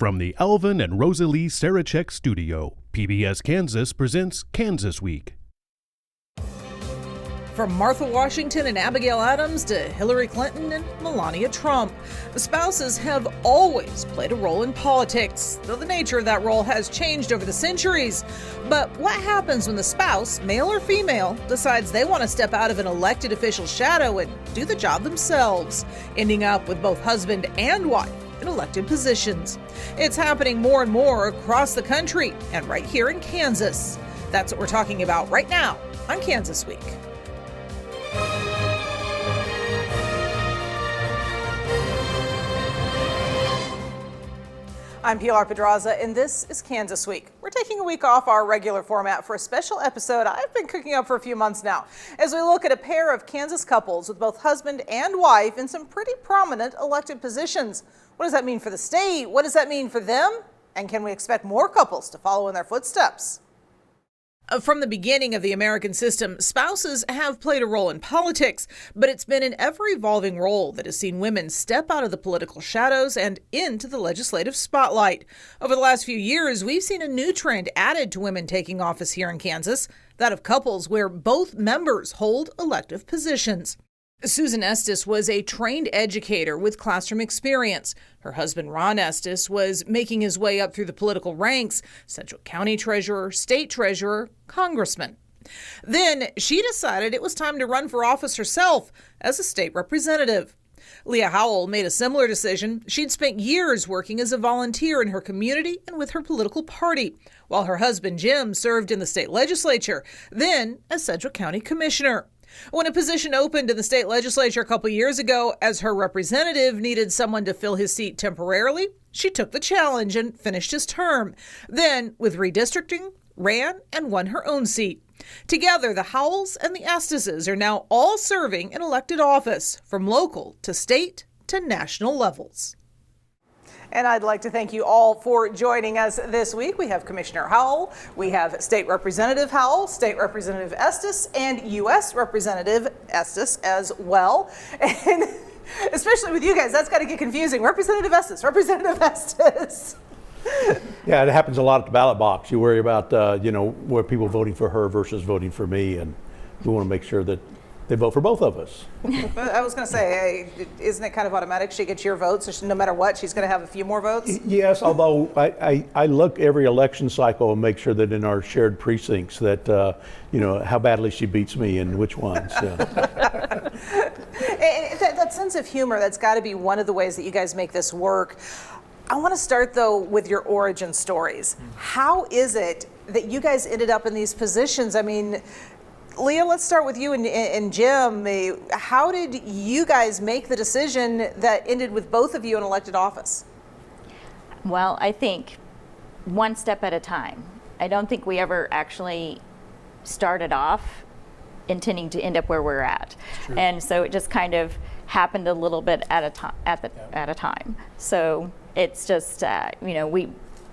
From the Alvin and Rosalie Sarachek studio, PBS Kansas presents Kansas Week. From Martha Washington and Abigail Adams to Hillary Clinton and Melania Trump, the spouses have always played a role in politics, though the nature of that role has changed over the centuries. But what happens when the spouse, male or female, decides they want to step out of an elected official's shadow and do the job themselves, ending up with both husband and wife in elected positions? It's happening more and more across the country and right here in Kansas. That's what we're talking about right now on Kansas Week. I'm Pilar Pedraza, and this is Kansas Week. We're taking a week off our regular format for a special episode I've been cooking up for a few months now, as we look at a pair of Kansas couples with both husband and wife in some pretty prominent elected positions. What does that mean for the state? What does that mean for them? And can we expect more couples to follow in their footsteps? From the beginning of the American system, spouses have played a role in politics, but it's been an ever-evolving role that has seen women step out of the political shadows and into the legislative spotlight. Over the last few years, we've seen a new trend added to women taking office here in Kansas, that of couples where both members hold elective positions. Susan Estes was a trained educator with classroom experience. Her husband, Ron Estes, was making his way up through the political ranks: Sedgwick County treasurer, state treasurer, congressman. Then she decided it was time to run for office herself as a state representative. Leah Howell made a similar decision. She'd spent years working as a volunteer in her community and with her political party, while her husband, Jim, served in the state legislature, then as Sedgwick County commissioner. When a position opened in the state legislature a couple years ago as her representative needed someone to fill his seat temporarily, she took the challenge and finished his term. Then, with redistricting, ran and won her own seat. Together, the Howells and the Esteses are now all serving in elected office, from local to state to national levels. And I'd like to thank you all for joining us this week. We have Commissioner Howell, we have State Representative Howell, State Representative Estes, and U.S. Representative Estes as well. And especially with you guys, that's got to get confusing. Representative Estes, Representative Estes. Yeah, it happens a lot at the ballot box. You worry about, where people voting for her versus voting for me, and we want to make sure that they vote for both of us. I was going to say, isn't it kind of automatic? She gets your votes, so no matter what, she's going to have a few more votes? Yes, although I look every election cycle and make sure that in our shared precincts that, how badly she beats me and which ones. Yeah. That sense of humor, that's got to be one of the ways that you guys make this work. I want to start, though, with your origin stories. How is it that you guys ended up in these positions? I mean, Leah, let's start with you and Jim. How did you guys make the decision that ended with both of you in elected office? Well, I think one step at a time. I don't think we ever actually started off intending to end up where we're at. And so it just kind of happened a little bit at a time. So it's just, we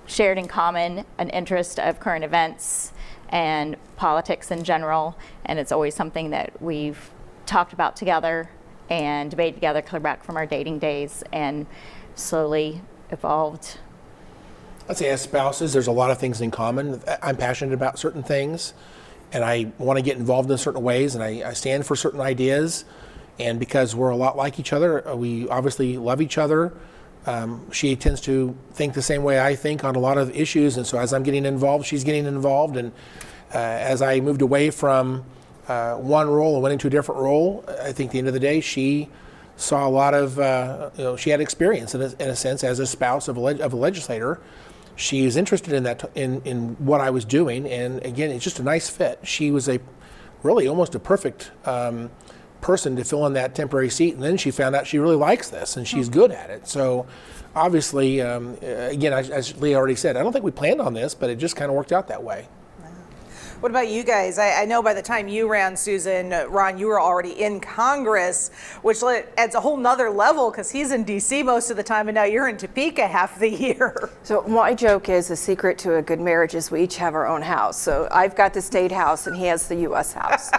shared in common an interest of current events and politics in general, and it's always something that we've talked about together and debated together clear back from our dating days, and slowly evolved. I'd say as spouses, there's a lot of things in common. I'm passionate about certain things, and I want to get involved in certain ways, and I stand for certain ideas, and because we're a lot like each other, we obviously love each other. She tends to think the same way I think on a lot of issues, and so as I'm getting involved, she's getting involved. And as I moved away from one role and went into a different role, I think at the end of the day, she saw a lot of, she had experience in a sense as a spouse of a legislator. She is interested in that, in what I was doing, and again, it's just a nice fit. She was really almost a perfect person to fill in that temporary seat, and then she found out she really likes this and she's good at it. So obviously, again, as Leah already said, I don't think we planned on this, but it just kind of worked out that way. What about you guys? I know by the time you ran, Susan, Ron, you were already in Congress, which adds a whole nother level because he's in D.C. most of the time, and now you're in Topeka half the year. So my joke is the secret to a good marriage is we each have our own house. So I've got the state house and he has the U.S. house.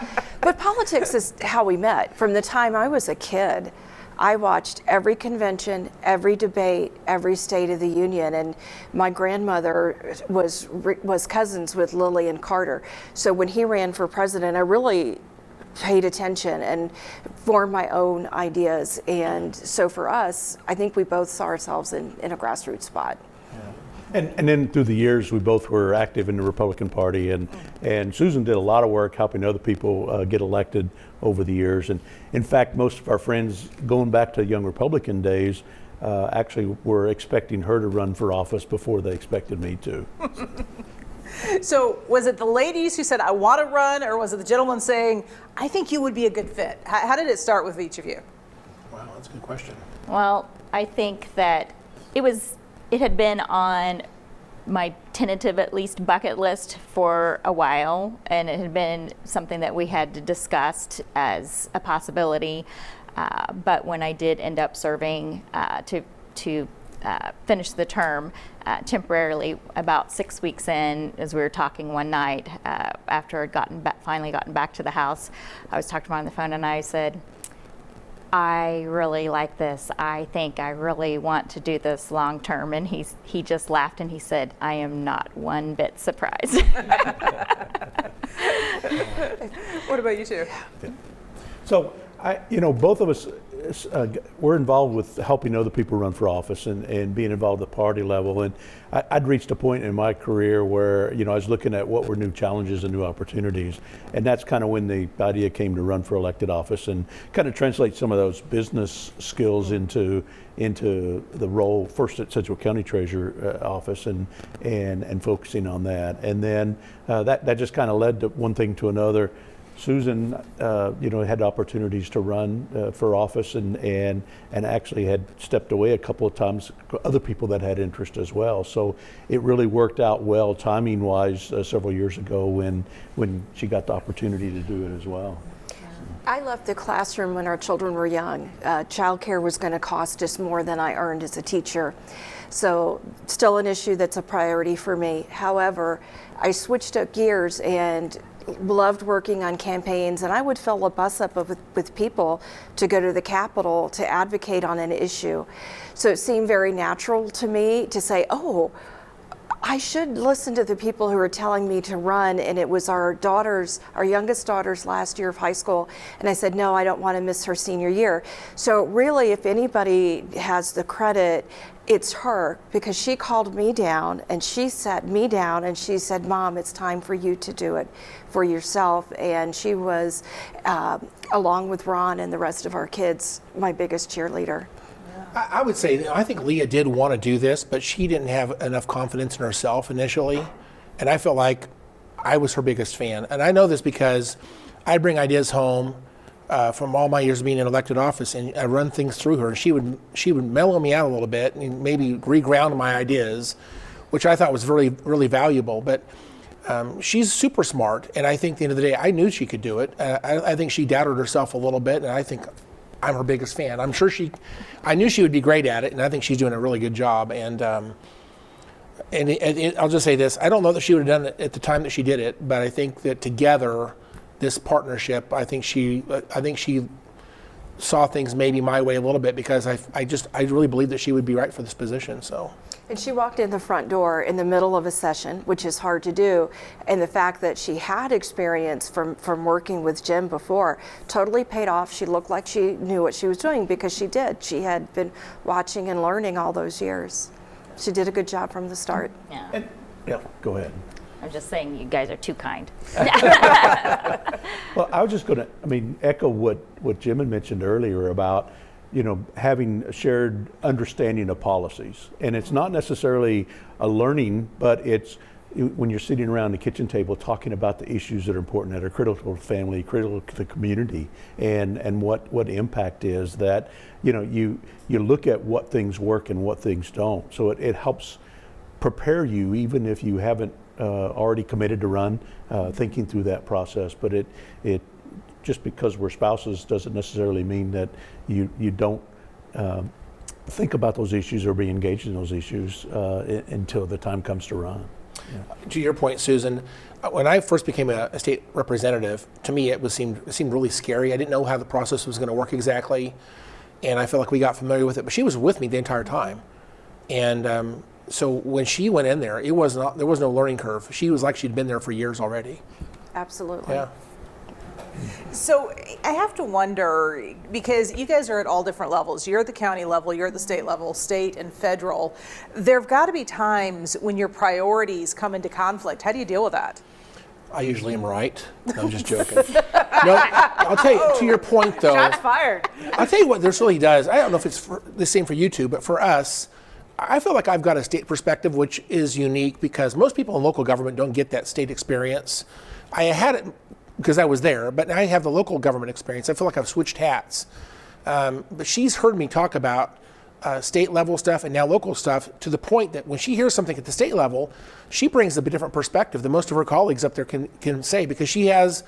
But politics is how we met. From the time I was a kid, I watched every convention, every debate, every State of the Union, and my grandmother was cousins with Lillian Carter. So when he ran for president, I really paid attention and formed my own ideas. And so for us, I think we both saw ourselves in a grassroots spot. And then through the years, we both were active in the Republican Party, and Susan did a lot of work helping other people get elected over the years. And in fact, most of our friends, going back to Young Republican days, actually were expecting her to run for office before they expected me to. So was it the ladies who said, I want to run, or was it the gentleman saying, I think you would be a good fit? How did it start with each of you? Wow, that's a good question. Well, I think that it had been on my tentative, at least, bucket list for a while, and it had been something that we had discussed as a possibility. But when I did end up serving to finish the term temporarily, about 6 weeks in, as we were talking one night after I'd finally gotten back to the house, I was talking to him on the phone, and I said, I really like this. I think I really want to do this long term. And he just laughed and he said, I am not one bit surprised. What about you two? So, both of us, we're involved with helping other people run for office and being involved at the party level. And I'd reached a point in my career where, I was looking at what were new challenges and new opportunities. And that's kind of when the idea came to run for elected office and kind of translate some of those business skills into the role, first at Sedgwick County Treasurer office and focusing on that. And then that just kind of led to one thing to another. Susan, had opportunities to run for office and actually had stepped away a couple of times, other people that had interest as well. So it really worked out well timing-wise several years ago when she got the opportunity to do it as well. I left the classroom when our children were young. Childcare was going to cost us more than I earned as a teacher. So still an issue that's a priority for me. However, I switched up gears and loved working on campaigns, and I would fill a bus up with people to go to the Capitol to advocate on an issue. So it seemed very natural to me to say, oh, I should listen to the people who are telling me to run. And it was our youngest daughter's last year of high school. And I said, no, I don't want to miss her senior year. So really, if anybody has the credit, it's her, because she called me down and she sat me down and she said, Mom, it's time for you to do it for yourself. And she was, along with Ron and the rest of our kids, my biggest cheerleader. I would say, I think Leah did want to do this, but she didn't have enough confidence in herself initially. And I felt like I was her biggest fan. And I know this because I bring ideas home from all my years of being in elected office, and I run things through her. And she would mellow me out a little bit and maybe reground my ideas, which I thought was really, really valuable. But she's super smart. And I think at the end of the day, I knew she could do it. I think she doubted herself a little bit. And I think I'm her biggest fan. I'm sure I knew she would be great at it, and I think she's doing a really good job. And I'll just say this: I don't know that she would have done it at the time that she did it, but I think that together, this partnership, I think she saw things maybe my way a little bit, because I really believe that she would be right for this position. So. And she walked in the front door in the middle of a session, which is hard to do. And the fact that she had experience from working with Jim before totally paid off. She looked like she knew what she was doing, because she did. She had been watching and learning all those years. She did a good job from the start. Yeah. Yeah, go ahead. I'm just saying you guys are too kind. Well, I was just going to, echo what Jim had mentioned earlier about, having a shared understanding of policies. And it's not necessarily a learning, but it's when you're sitting around the kitchen table talking about the issues that are important, that are critical to family, critical to the community, and what impact is that, you look at what things work and what things don't. So it helps prepare you, even if you haven't already committed to run, thinking through that process. But it just because we're spouses doesn't necessarily mean that you don't think about those issues or be engaged in those issues until the time comes to run. Yeah. To your point, Susan, when I first became a state representative, to me it seemed really scary. I didn't know how the process was going to work exactly. and I feel like we got familiar with it. But she was with me the entire time, and so when she went in there, there was no learning curve. She was like she'd been there for years already. Absolutely. Yeah. So I have to wonder, because you guys are at all different levels. You're at the county level, you're at the state level, state and federal. There've got to be times when your priorities come into conflict. How do you deal with that? I usually am right. No, I'm just joking. No, I'll tell you, to your point though. Shots fired. I'll tell you what this really does. I don't know if it's the same for you two, but for us, I feel like I've got a state perspective which is unique because most people in local government don't get that state experience. I had it because I was there, but I have the local government experience. I feel like I've switched hats. But she's heard me talk about state level stuff and now local stuff to the point that when she hears something at the state level, she brings a bit different perspective than most of her colleagues up there can say, because she has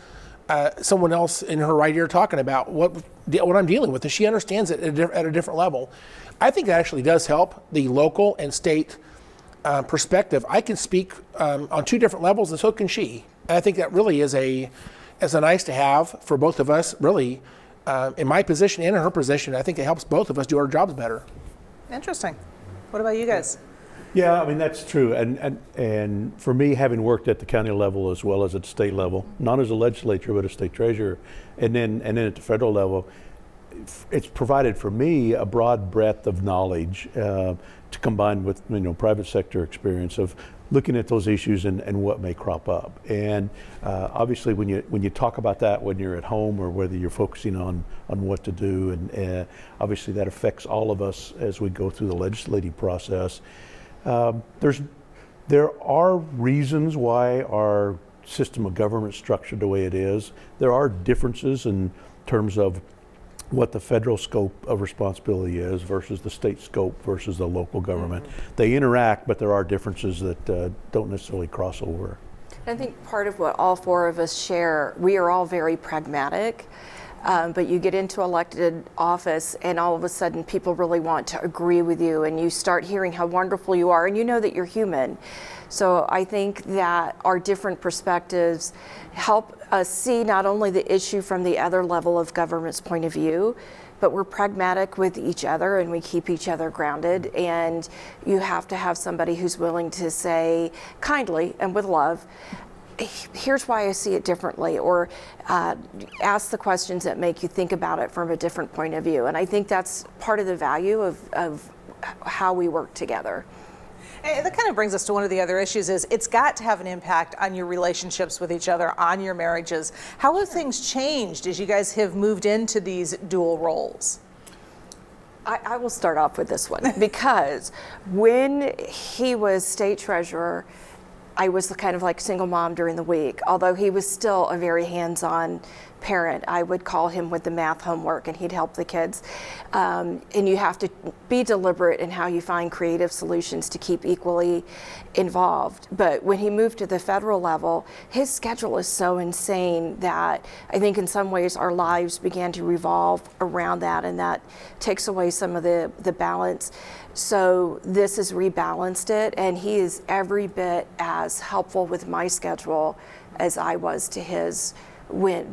someone else in her right ear talking about what I'm dealing with, and she understands it at a different level. I think that actually does help the local and state perspective. I can speak on two different levels, and so can she. And I think that really is a nice to have for both of us, really, in my position and in her position. I think it helps both of us do our jobs better. Interesting. What about you guys? Yeah, I mean, that's true. And for me, having worked at the county level as well as at the state level, not as a legislature, but a state treasurer, and then at the federal level, it's provided for me a broad breadth of knowledge to combine with private sector experience of looking at those issues and what may crop up. And obviously, when you talk about that when you're at home or whether you're focusing on what to do, and obviously that affects all of us as we go through the legislative process. There are reasons why our system of government is structured the way it is. There are differences in terms of what the federal scope of responsibility is versus the state scope versus the local government. They interact, but there are differences that don't necessarily cross over. I think part of what all four of us share, we are all very pragmatic, but you get into elected office and all of a sudden people really want to agree with you and you start hearing how wonderful you are and you know that you're human. So I think that our different perspectives help us see not only the issue from the other level of government's point of view, but we're pragmatic with each other and we keep each other grounded. And you have to have somebody who's willing to say kindly and with love, here's why I see it differently, or ask the questions that make you think about it from a different point of view. And I think that's part of the value of how we work together. And that kind of brings us to one of the other issues is it's got to have an impact on your relationships with each other, on your marriages. How have things changed as you guys have moved into these dual roles? I will start off with this one because when he was state treasurer, I was kind of like single mom during the week. Although he was still a very hands-on parent, I would call him with the math homework and he'd help the kids. And you have to be deliberate in how you find creative solutions to keep equally involved. But when he moved to the federal level, his schedule is so insane that I think in some ways our lives began to revolve around that, and that takes away some of the balance. So this has rebalanced it, and he is every bit as helpful with my schedule as I was to his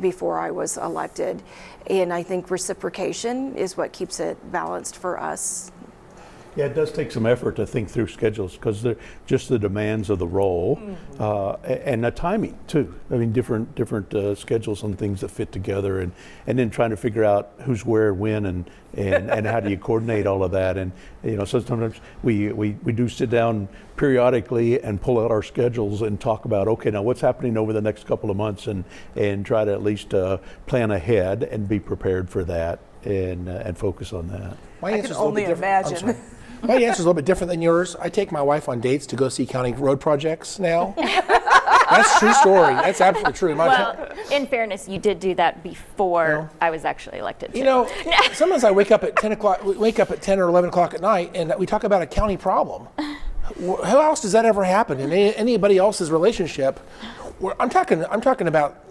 before I was elected. And I think reciprocation is what keeps it balanced for us. Yeah, it does take some effort to think through schedules because they're just the demands of the role and the timing too. I mean, different schedules on things that fit together, and then trying to figure out who's where, when, and how do you coordinate all of that. And so sometimes we do sit down periodically and pull out our schedules and talk about, okay, now what's happening over the next couple of months, and try to at least plan ahead and be prepared for that and focus on that. I can only imagine. My answer is a little bit different than yours. I take my wife on dates to go see county road projects now. That's a true story. That's absolutely true. Well, in fairness, you did do that before I was actually elected. Sometimes I wake up at 10 or 11 o'clock at night, and we talk about a county problem. How else does that ever happen in anybody else's relationship? I'm talking about,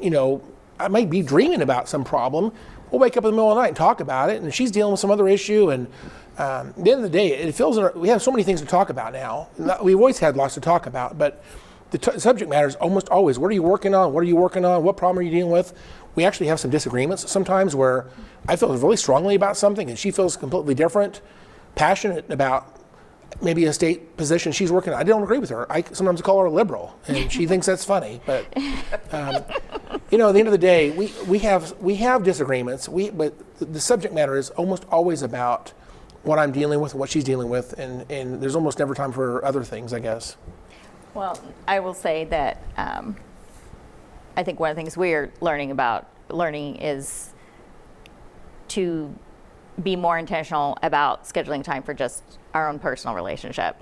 I might be dreaming about some problem. We'll wake up in the middle of the night and talk about it, and she's dealing with some other issue, and at the end of the day, it feels we have so many things to talk about now. We've always had lots to talk about, but the subject matter is almost always, what are you working on? What are you working on? What problem are you dealing with? We actually have some disagreements sometimes where I feel really strongly about something and she feels completely different, passionate about maybe a state position she's working on. I don't agree with her. I sometimes call her a liberal, and she thinks that's funny. But you know, at the end of the day, we have disagreements. But the subject matter is almost always about what I'm dealing with and what she's dealing with, and there's almost never time for other things, I guess. Well, I will say that I think one of the things we're learning is to be more intentional about scheduling time for just our own personal relationship.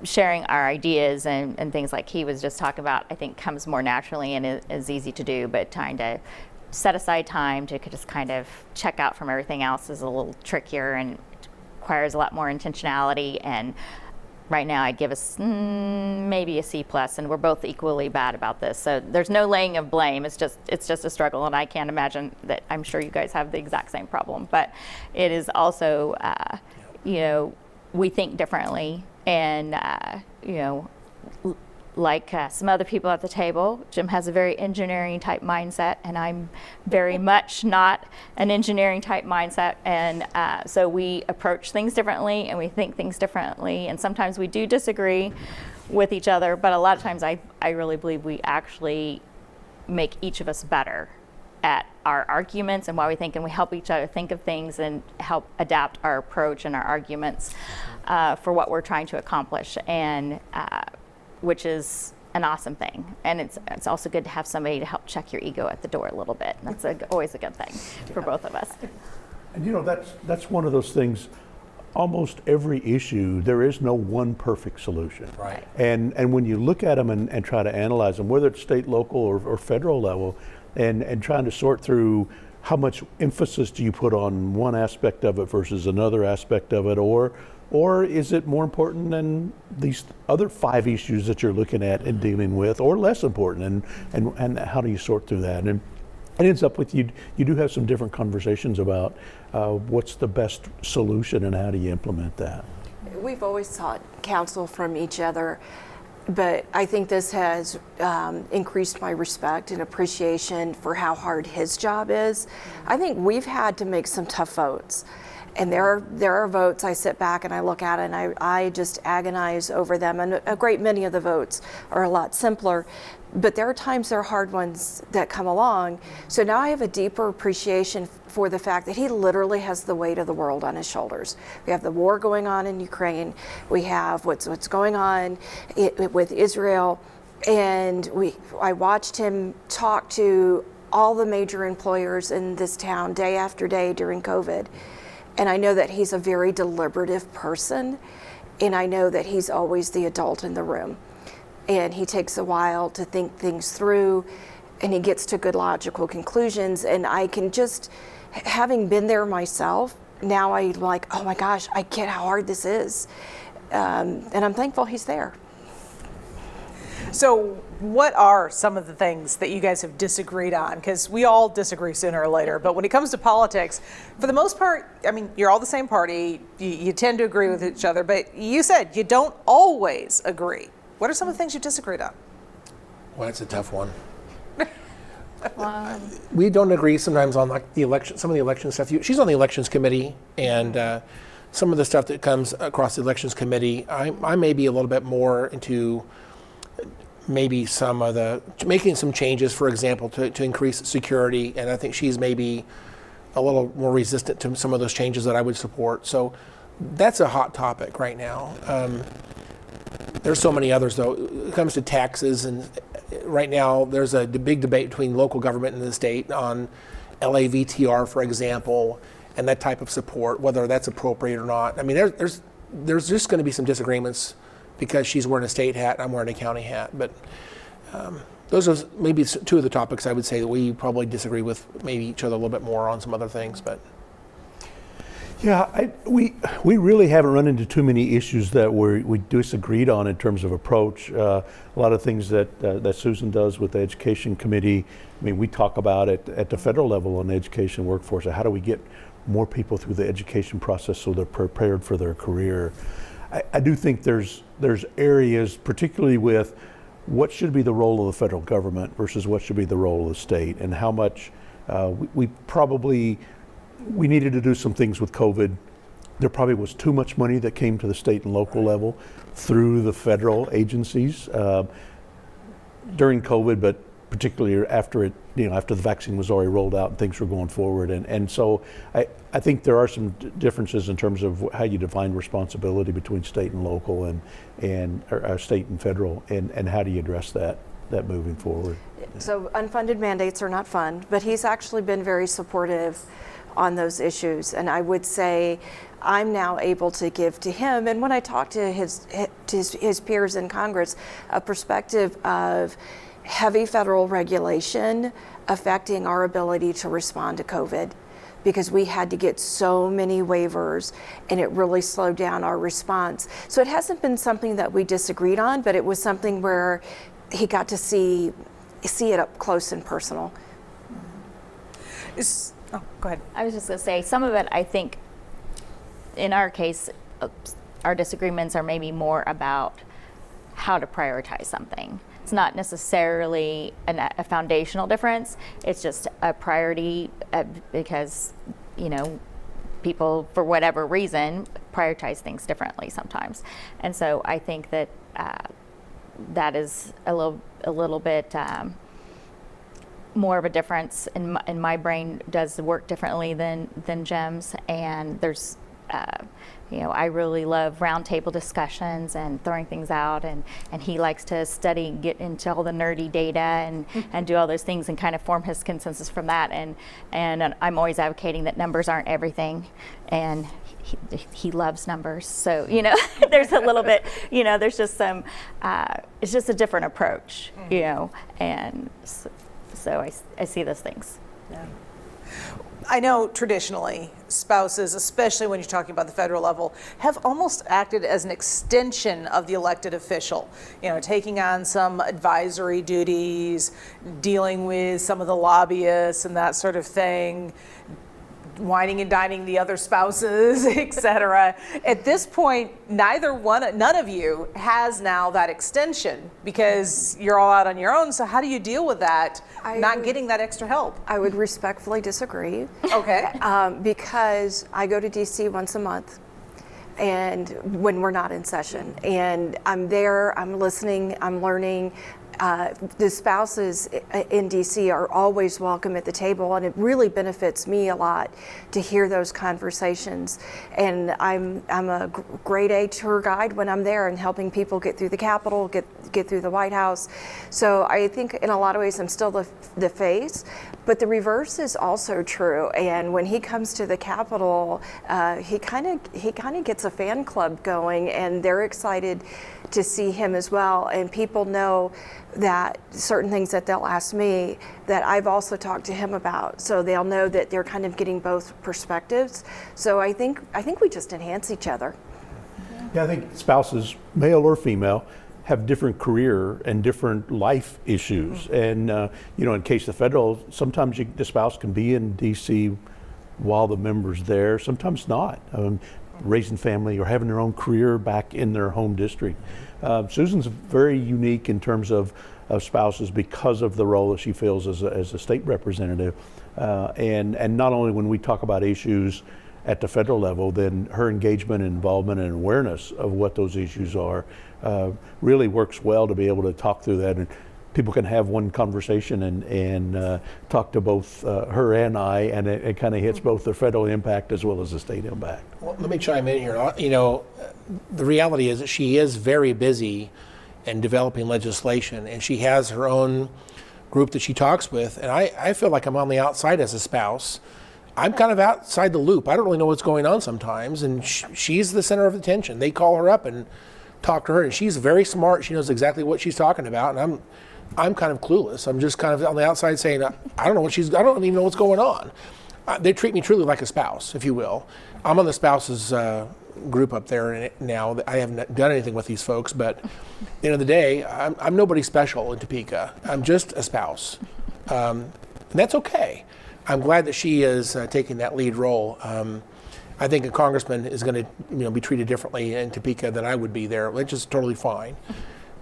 Sharing our ideas and things like he was just talking about, I think comes more naturally and is easy to do, but trying to set aside time to just kind of check out from everything else is a little trickier and requires a lot more intentionality. And right now I'd give us maybe a C+, and we're both equally bad about this. So there's no laying of blame. It's just a struggle, and I can't imagine that. I'm sure you guys have the exact same problem, but it is also, you know, we think differently, and you know, like some other people at the table, Jim has a very engineering type mindset, and I'm very much not an engineering type mindset. And so we approach things differently and we think things differently. And sometimes we do disagree with each other, but a lot of times I really believe we actually make each of us better at our arguments and why we think, and we help each other think of things and help adapt our approach and our arguments for what we're trying to accomplish. And which is an awesome thing. And it's also good to have somebody to help check your ego at the door a little bit. That's always a good thing for both of us. And you know, that's one of those things, almost every issue, there is no one perfect solution. Right. And when you look at them and try to analyze them, whether it's state, local, or federal level, and trying to sort through how much emphasis do you put on one aspect of it versus another aspect of it, or is it more important than these other 5 issues that you're looking at and dealing with, or less important, and how do you sort through that? And it ends up with you do have some different conversations about what's the best solution and how do you implement that. We've always sought counsel from each other, but I think this has increased my respect and appreciation for how hard his job is. I think we've had to make some tough votes. And there are votes I sit back and I look at it and I just agonize over them. And a great many of the votes are a lot simpler, but there are times there are hard ones that come along. So now I have a deeper appreciation for the fact that he literally has the weight of the world on his shoulders. We have the war going on in Ukraine. We have what's going on with Israel. And I watched him talk to all the major employers in this town day after day during COVID. And I know that he's a very deliberative person, and I know that he's always the adult in the room. And he takes a while to think things through, and he gets to good logical conclusions. And I can just, having been there myself, now I'm like, oh my gosh, I get how hard this is. And I'm thankful he's there. So what are some of the things that you guys have disagreed on? Because we all disagree sooner or later, but when it comes to politics, for the most part, I mean, you're all the same party, you tend to agree with each other, but you said you don't always agree. What are some of the things you disagreed on? Well, that's a tough one. We don't agree sometimes on like the election, some of the election stuff. She's on the elections committee, and some of the stuff that comes across the elections committee, I may be a little bit more into maybe some of the making some changes, for example, to increase security, and I think she's maybe a little more resistant to some of those changes that I would support. So that's a hot topic right now. There's so many others though. It comes to taxes, and right now there's a big debate between local government and the state on LAVTR, for example, and that type of support, whether that's appropriate or not. I mean, there's just going to be some disagreements because she's wearing a state hat and I'm wearing a county hat. But those are maybe 2 of the topics I would say that we probably disagree with maybe each other a little bit more on some other things. But yeah, we really haven't run into too many issues that we disagreed on in terms of approach. A lot of things that Susan does with the Education Committee, I mean, we talk about it at the federal level on the education workforce. How do we get more people through the education process so they're prepared for their career? I do think there's areas, particularly with what should be the role of the federal government versus what should be the role of the state, and how much we needed to do some things with COVID. There probably was too much money that came to the state and local level through the federal agencies during COVID, but particularly after it, after the vaccine was already rolled out and things were going forward. And so I think there are some differences in terms of how you define responsibility between state and local and state and federal, and how do you address that moving forward. So unfunded mandates are not fun, but he's actually been very supportive on those issues. And I would say I'm now able to give to him, and when I talk to his peers in Congress, a perspective of heavy federal regulation affecting our ability to respond to COVID, because we had to get so many waivers and it really slowed down our response. So it hasn't been something that we disagreed on, but it was something where he got to see it up close and personal. Oh, go ahead. I was just going to say, some of it, I think, in our case, our disagreements are maybe more about how to prioritize something. It's not necessarily a foundational difference. It's just a priority because, people, for whatever reason, prioritize things differently sometimes. And so I think that that is a little bit more of a difference in my brain. Does work differently than Jim's, and there's I really love roundtable discussions and throwing things out, and he likes to study, get into all the nerdy data and do all those things and kind of form his consensus from that. And I'm always advocating that numbers aren't everything, and he loves numbers. So, there's a little bit, there's just some, it's just a different approach, and so I see those things. Yeah. I know traditionally spouses, especially when you're talking about the federal level, have almost acted as an extension of the elected official, taking on some advisory duties, dealing with some of the lobbyists and that sort of thing, whining and dining the other spouses, etc. At this point, none of you has now that extension because you're all out on your own. So how do you deal with that, not getting that extra help? I would respectfully disagree. Okay. Because I go to DC once a month, and when we're not in session, and I'm there, I'm listening, I'm learning. The spouses in DC are always welcome at the table, and it really benefits me a lot to hear those conversations. And I'm a grade A tour guide when I'm there and helping people get through the Capitol, get through the White House. So I think in a lot of ways I'm still the face, but the reverse is also true. And when he comes to the Capitol, he kind of gets a fan club going, and they're excited to see him as well. And people know that certain things that they'll ask me that I've also talked to him about, so they'll know that they're kind of getting both perspectives. So I think we just enhance each other. Yeah, I think spouses, male or female, have different career and different life issues. And in case of federal, sometimes the spouse can be in DC while the member's there, sometimes not. Raising family or having their own career back in their home district. Susan's very unique in terms of spouses because of the role that she fills as a state representative. And not only when we talk about issues at the federal level, then her engagement and involvement and awareness of what those issues are really works well to be able to talk through that. And people can have one conversation and talk to both her and I, and it kind of hits both the federal impact as well as the state impact. Well, let me chime in here. The reality is that she is very busy in developing legislation, and she has her own group that she talks with, and I feel like I'm on the outside as a spouse. I'm kind of outside the loop. I don't really know what's going on sometimes, and she's the center of attention. They call her up and talk to her, and she's very smart. She knows exactly what she's talking about, and I'm kind of clueless. I'm just kind of on the outside saying, I don't even know what's going on. They treat me truly like a spouse, if you will. I'm on the spouses group up there now. I haven't done anything with these folks, but at the end of the day, I'm nobody special in Topeka. I'm just a spouse. And that's okay. I'm glad that she is taking that lead role. I think a congressman is going to be treated differently in Topeka than I would be there, which is totally fine.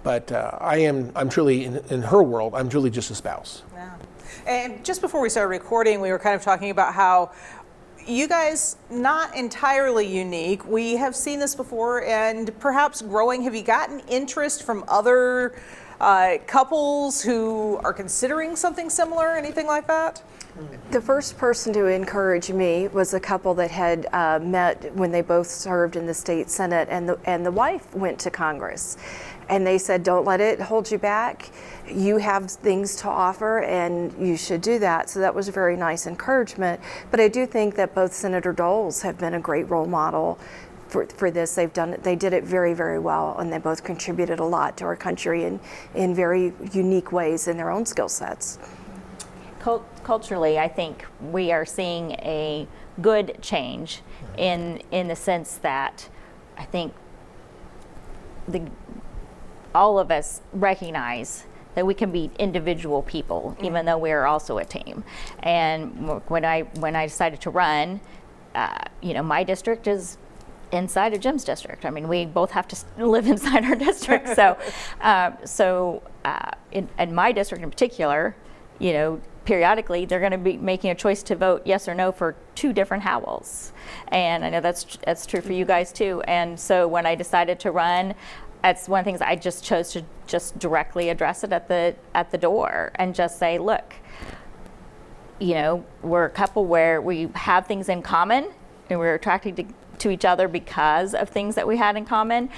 But I'm truly, in her world, I'm truly just a spouse. Yeah. And just before we started recording, we were kind of talking about how you guys, not entirely unique. We have seen this before and perhaps growing. Have you gotten interest from other couples who are considering something similar, anything like that? The first person to encourage me was a couple that had met when they both served in the state senate, and the wife went to Congress. And they said, don't let it hold you back. You have things to offer and you should do that. So that was a very nice encouragement. But I do think that both Senator Doles have been a great role model for this. They did it very, very well, and they both contributed a lot to our country in very unique ways in their own skill sets. Culturally, I think we are seeing a good change in the sense that I think all of us recognize that we can be individual people, even though we are also a team. And when I decided to run, my district is inside of Jim's district. I mean, we both have to live inside our district. So, in my district in particular, periodically they're going to be making a choice to vote yes or no for 2 different Howells. And I know that's true for you guys too. And so when I decided to run, that's one of the things I just chose to just directly address it at the door and just say, look, we're a couple where we have things in common and we're attracted to each other because of things that we had in common.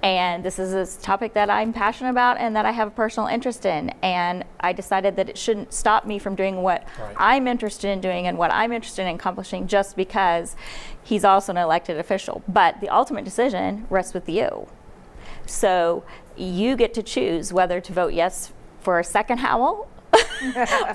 And this is a topic that I'm passionate about and that I have a personal interest in. And I decided that it shouldn't stop me from doing what I'm interested in doing and what I'm interested in accomplishing just because he's also an elected official. But the ultimate decision rests with you. So you get to choose whether to vote yes for a second Howell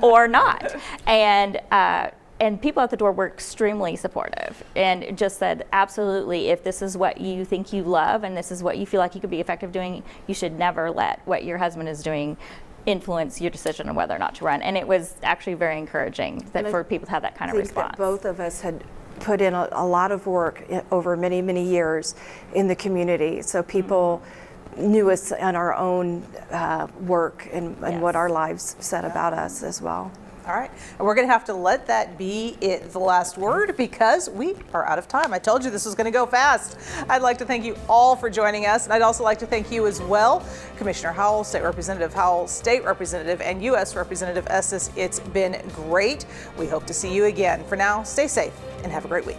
or not. And people at the door were extremely supportive and just said, absolutely, if this is what you think you love and this is what you feel like you could be effective doing, you should never let what your husband is doing influence your decision on whether or not to run. And it was actually very encouraging for people to have that kind of response. That both of us had put in a lot of work over many, many years in the community. So people knew us and our own work and what our lives said about us as well. All right, and we're going to have to let that be the last word because we are out of time. I told you this was going to go fast. I'd like to thank you all for joining us, and I'd also like to thank you as well, Commissioner Howell, State Representative Howell, State Representative, and U.S. Representative Estes. It's been great. We hope to see you again. For now, stay safe and have a great week.